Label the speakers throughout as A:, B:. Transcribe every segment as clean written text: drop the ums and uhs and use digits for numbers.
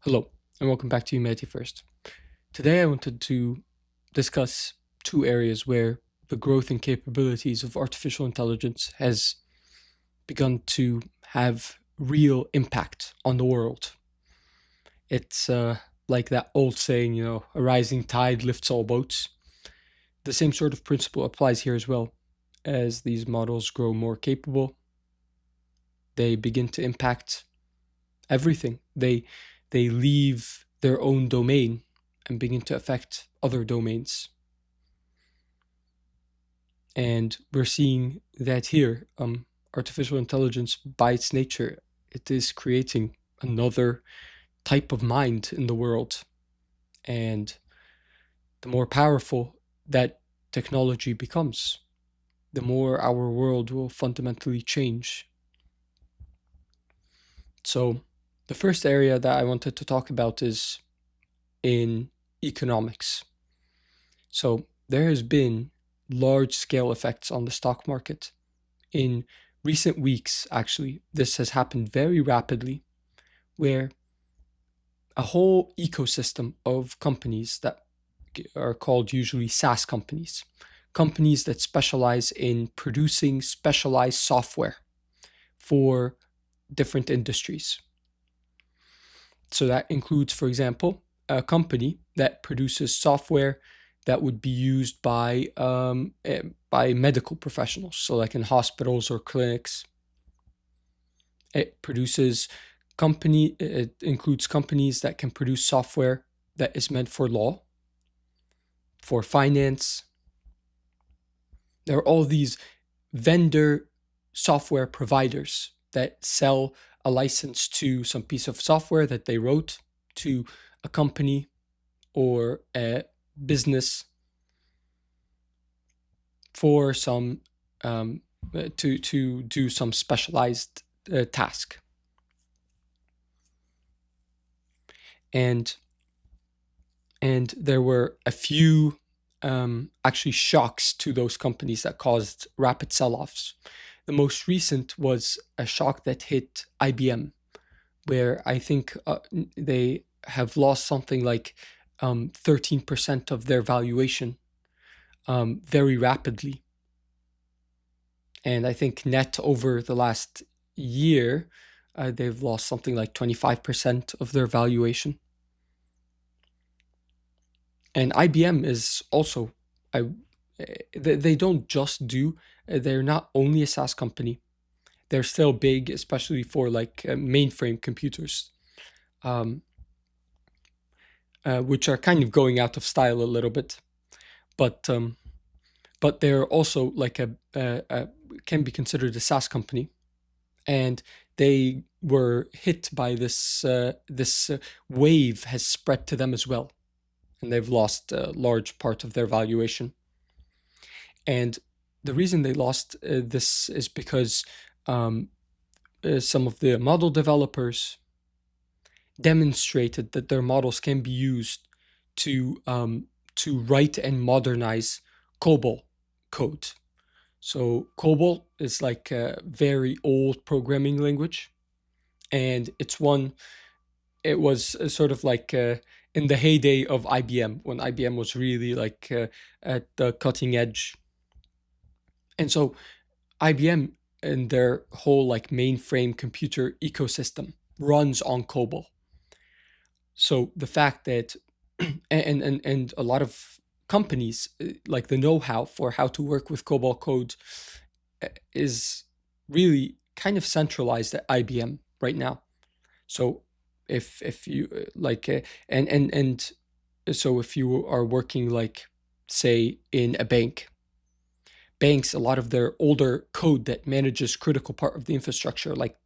A: Hello, and welcome back to Humanity First. Today I wanted to discuss two areas where the growth and capabilities of artificial intelligence has begun to have real impact on the world. It's like that old saying, a rising tide lifts all boats. The same sort of principle applies here as well. As these models grow more capable, they begin to impact everything. They leave their own domain and begin to affect other domains. And we're seeing that here. Artificial intelligence, by its nature, it is creating another type of mind in the world. And the more powerful that technology becomes, the more our world will fundamentally change. So, the first area that I wanted to talk about is in economics. So, there has been large scale effects on the stock market. In recent weeks, actually, this has happened very rapidly, where a whole ecosystem of companies that are called usually SaaS companies, companies that specialize in producing specialized software for different industries. So that includes, for example, a company that produces software that would be used by medical professionals, so like in hospitals or clinics. It includes companies that can produce software that is meant for law, for finance. There are all these vendor software providers that sell a license to some piece of software that they wrote to a company or a business for some to do some specialized task. And there were a few actually shocks to those companies that caused rapid sell-offs. The most recent was a shock that hit IBM, where I think they have lost something like 13% of their valuation very rapidly. And I think net over the last year, they've lost something like 25% of their valuation. And IBM is also, they don't just do, they're not only a SaaS company, they're still big, especially for like mainframe computers, which are kind of going out of style a little bit. But they're also like can be considered a SaaS company, and they were hit by this wave has spread to them as well, and they've lost a large part of their valuation. And the reason they lost this is because some of the model developers demonstrated that their models can be used to write and modernize COBOL code. So COBOL is like a very old programming language, and it was sort of like in the heyday of IBM, when IBM was really like at the cutting edge. And so IBM and their whole like mainframe computer ecosystem runs on COBOL. So the fact that and a lot of companies like the know-how for how to work with COBOL code is really kind of centralized at IBM right now. So if you and so if you are working like say in a banks, a lot of their older code that manages critical part of the infrastructure, like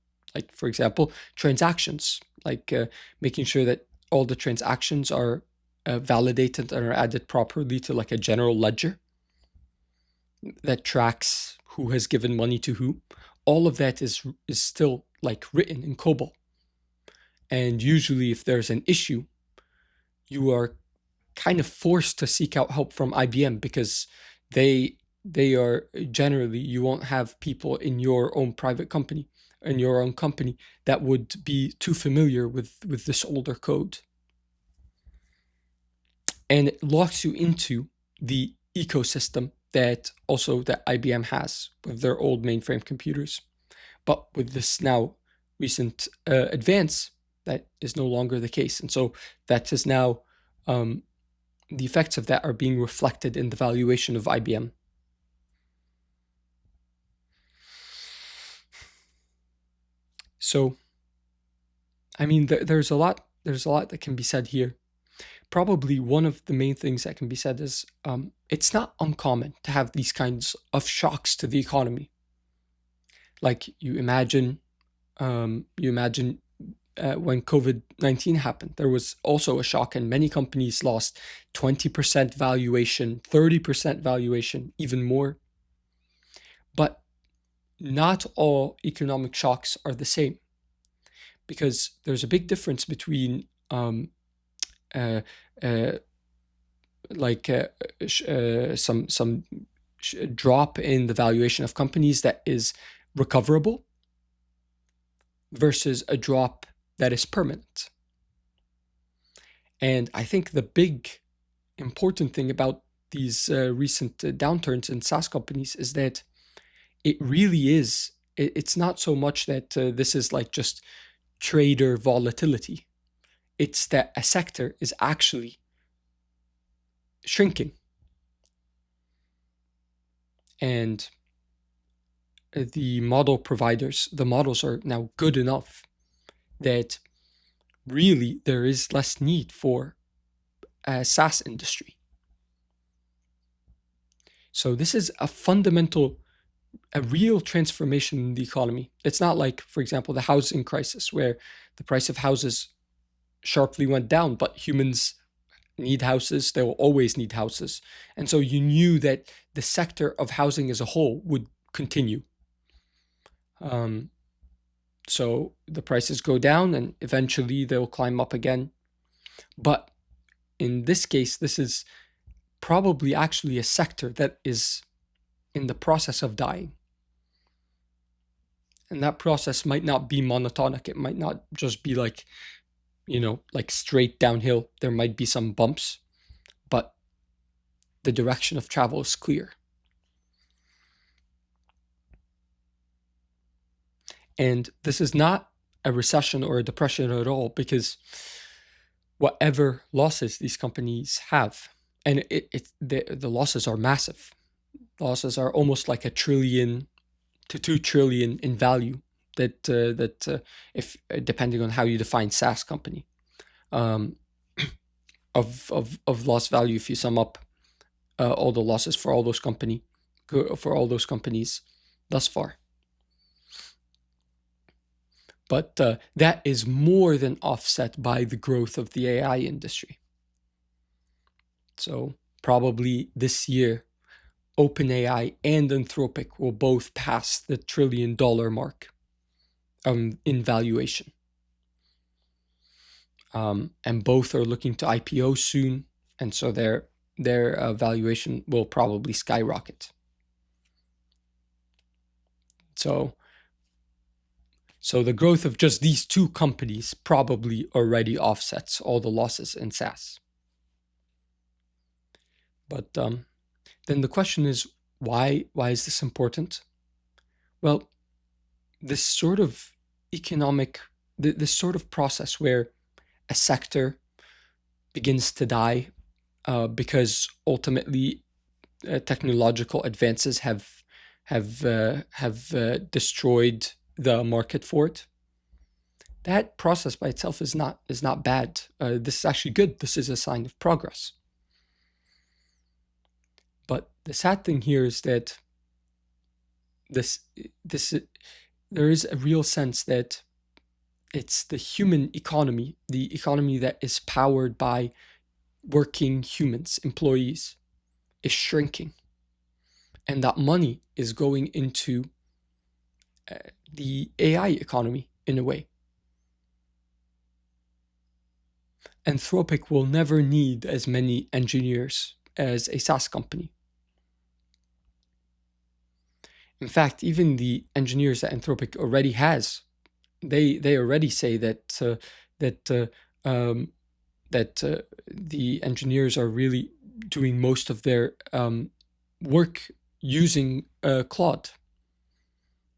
A: for example transactions, like making sure that all the transactions are validated and are added properly to like a general ledger that tracks who has given money to who. All of that is still like written in COBOL. And usually if there's an issue, you are kind of forced to seek out help from IBM, because they are generally, you won't have people in your own private company in your own company that would be too familiar with this older code. And it locks you into the ecosystem that IBM has with their old mainframe computers. But with this now recent advance, that is no longer the case. And so that is now, the effects of that are being reflected in the valuation of IBM. So, I mean, there's a lot that can be said here. Probably one of the main things that can be said is it's not uncommon to have these kinds of shocks to the economy. Like you imagine when COVID-19 happened, there was also a shock, and many companies lost 20% valuation, 30% valuation, even more. But not all economic shocks are the same, because there's a big difference between some drop in the valuation of companies that is recoverable versus a drop that is permanent. And I think the big important thing about these recent downturns in SaaS companies is that it really is, it's not so much that this is like just trader volatility. It's that a sector is actually shrinking. And the model providers, the models are now good enough that really there is less need for a SaaS industry. So this is a real transformation in the economy. It's not like, for example, the housing crisis, where the price of houses sharply went down, but humans need houses. They will always need houses. And so you knew that the sector of housing as a whole would continue. So the prices go down and eventually they'll climb up again. But in this case, this is probably actually a sector that is in the process of dying. And that process might not be monotonic. It might not just be like, like straight downhill. There might be some bumps, but the direction of travel is clear. And this is not a recession or a depression at all, because whatever losses these companies have, and the losses are massive. Losses are almost like $1 trillion to $2 trillion in value. That if depending on how you define SaaS company, of lost value, if you sum up all the losses for all those companies thus far. But that is more than offset by the growth of the AI industry. So probably this year, OpenAI and Anthropic will both pass the $1 trillion mark in valuation. And both are looking to IPO soon, and so their valuation will probably skyrocket. So the growth of just these two companies probably already offsets all the losses in SaaS. But then the question is, why is this important? Well, this sort of this sort of process where a sector begins to die because ultimately technological advances have destroyed the market for it. That process by itself is not bad. This is actually good. This is a sign of progress. But the sad thing here is that there is a real sense that it's the human economy, the economy that is powered by working humans, employees, is shrinking. And that money is going into the AI economy in a way. Anthropic will never need as many engineers as a SaaS company. In fact, even the engineers that Anthropic already has, they already say that um, the engineers are really doing most of their work using Claude.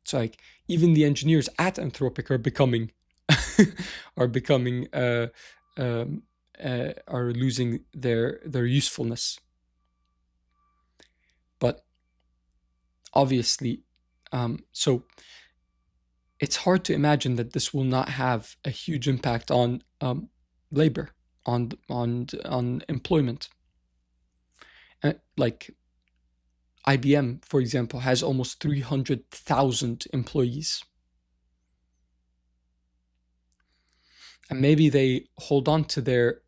A: It's like even the engineers at Anthropic are becoming are becoming are losing their usefulness. But obviously, so it's hard to imagine that this will not have a huge impact on labor, on employment. Like IBM, for example, has almost 300,000 employees. And maybe they hold on to their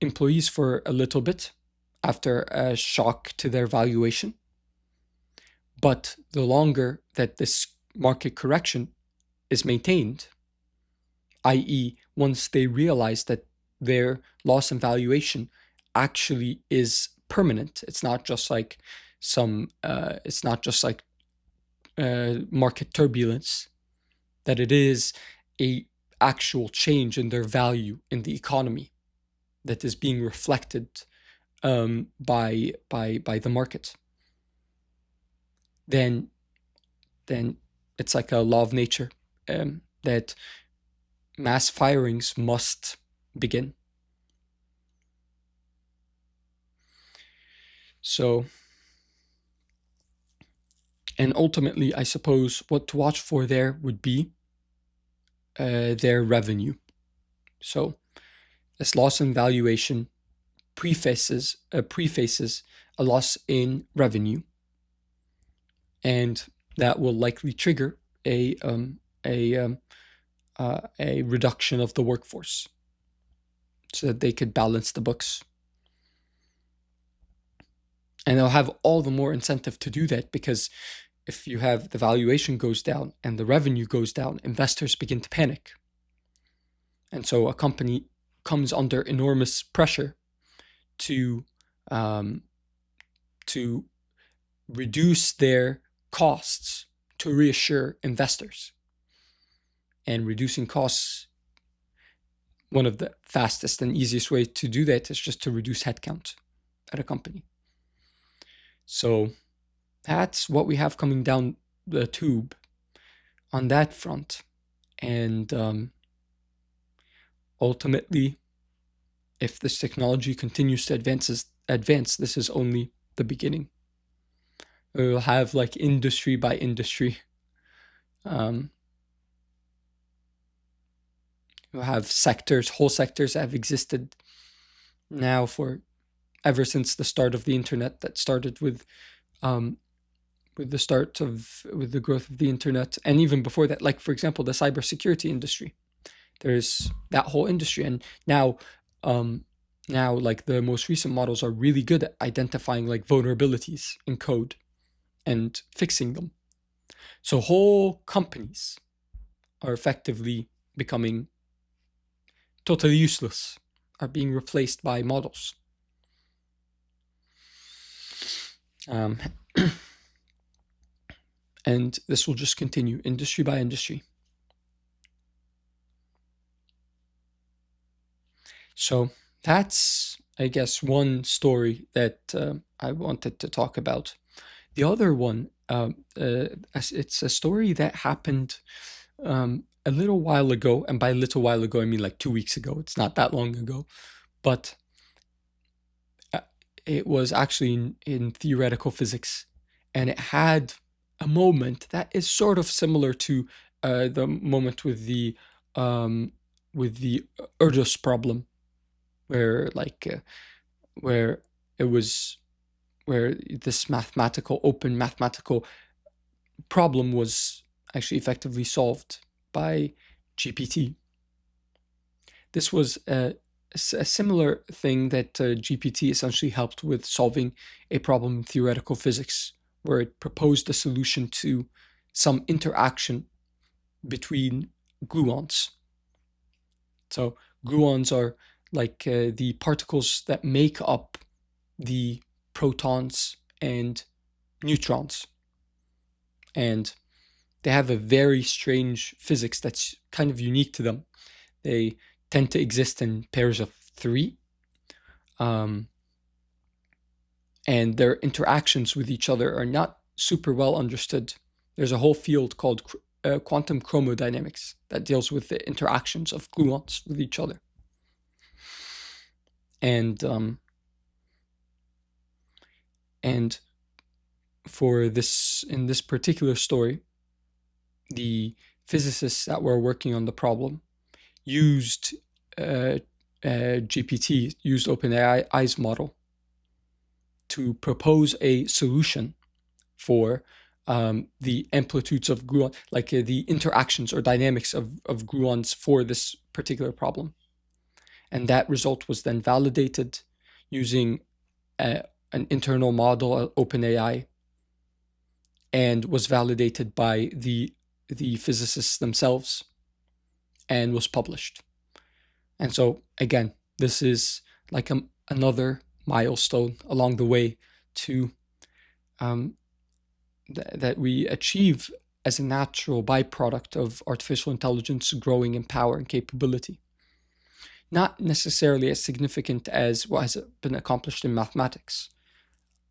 A: employees for a little bit after a shock to their valuation. But the longer that this market correction is maintained, i.e., once they realize that their loss in valuation actually is permanent, it's not just like market turbulence, that it is a actual change in their value in the economy that is being reflected by the market, then it's like a law of nature that mass firings must begin. So, and ultimately, I suppose what to watch for there would be their revenue. So, this loss in valuation prefaces a loss in revenue, and that will likely trigger a reduction of the workforce so that they could balance the books. And they'll have all the more incentive to do that, because if you have the valuation goes down and the revenue goes down, investors begin to panic. And so a company comes under enormous pressure to reduce their costs to reassure investors. And reducing costs, one of the fastest and easiest way to do that is just to reduce headcount at a company. So that's what we have coming down the tube on that front. And ultimately, if this technology continues to advance, this is only the beginning. We'll have like industry by industry. We'll have whole sectors that have existed now for ever since the start of the internet, that started with the growth of the internet, and even before that, like for example, the cybersecurity industry. There's that whole industry, and now like the most recent models are really good at identifying like vulnerabilities in code and fixing them. So whole companies are effectively becoming totally useless, are being replaced by models. And this will just continue industry by industry. So that's, I guess, one story that I wanted to talk about. The other one, it's a story that happened a little while ago, and by a little while ago, I mean like 2 weeks ago. It's not that long ago, but it was actually in theoretical physics, and it had a moment that is sort of similar to the moment with the Urdus problem, where this open mathematical problem was actually effectively solved by GPT. This was a similar thing that GPT essentially helped with solving a problem in theoretical physics, where it proposed a solution to some interaction between gluons. So gluons are like the particles that make up the protons and neutrons. And they have a very strange physics that's kind of unique to them. They tend to exist in pairs of 3. And their interactions with each other are not super well understood. There's a whole field called quantum chromodynamics that deals with the interactions of gluons with each other. And for this, in this particular story, the physicists that were working on the problem used GPT, used OpenAI's model to propose a solution for the amplitudes of gluons, like the interactions or dynamics of gluons for this particular problem. And that result was then validated using an internal model at OpenAI, and was validated by the physicists themselves, and was published. And so again, this is like another milestone along the way to that we achieve as a natural byproduct of artificial intelligence growing in power and capability. Not necessarily as significant as what has been accomplished in mathematics,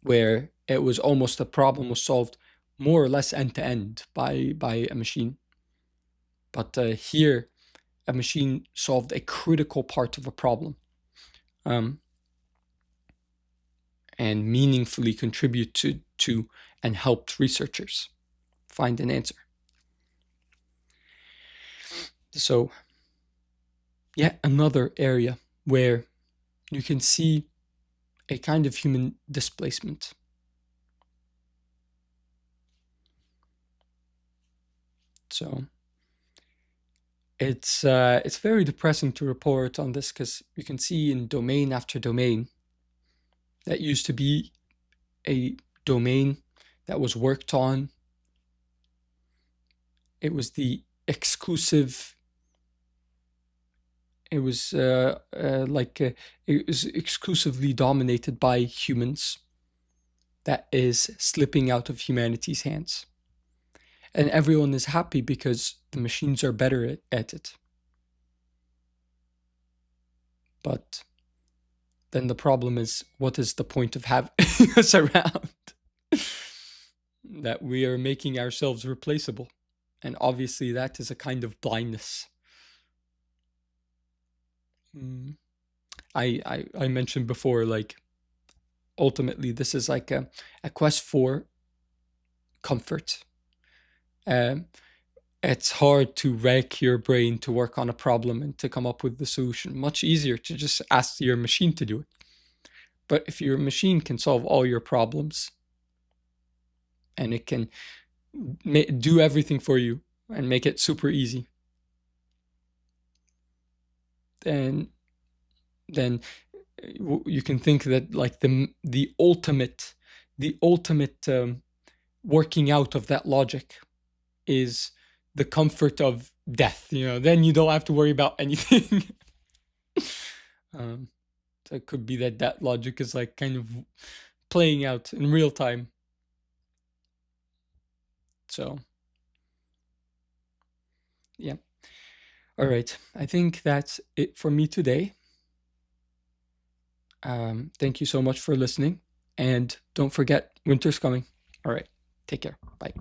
A: where it was almost a problem was solved more or less end-to-end by a machine. But here, a machine solved a critical part of a problem, and meaningfully contributed to and helped researchers find an answer. So, yet another area where you can see a kind of human displacement. So it's very depressing to report on this, because you can see in domain after domain that used to be a domain that was worked on. It was the exclusive. It was it was exclusively dominated by humans. That is slipping out of humanity's hands. And everyone is happy because the machines are better at it. But then the problem is, what is the point of having us around? That we are making ourselves replaceable. And obviously that is a kind of blindness. I mentioned before, like, ultimately this is like a quest for comfort. It's hard to rack your brain to work on a problem and to come up with the solution. Much easier to just ask your machine to do it. But if your machine can solve all your problems, and it can do everything for you and make it super easy, then you can think that, like, the ultimate working out of that logic is the comfort of death. Then you don't have to worry about anything. So it could be that logic is like kind of playing out in real time. So yeah. All right. I think that's it for me today. Thank you so much for listening, and don't forget, winter's coming. All right. Take care. Bye.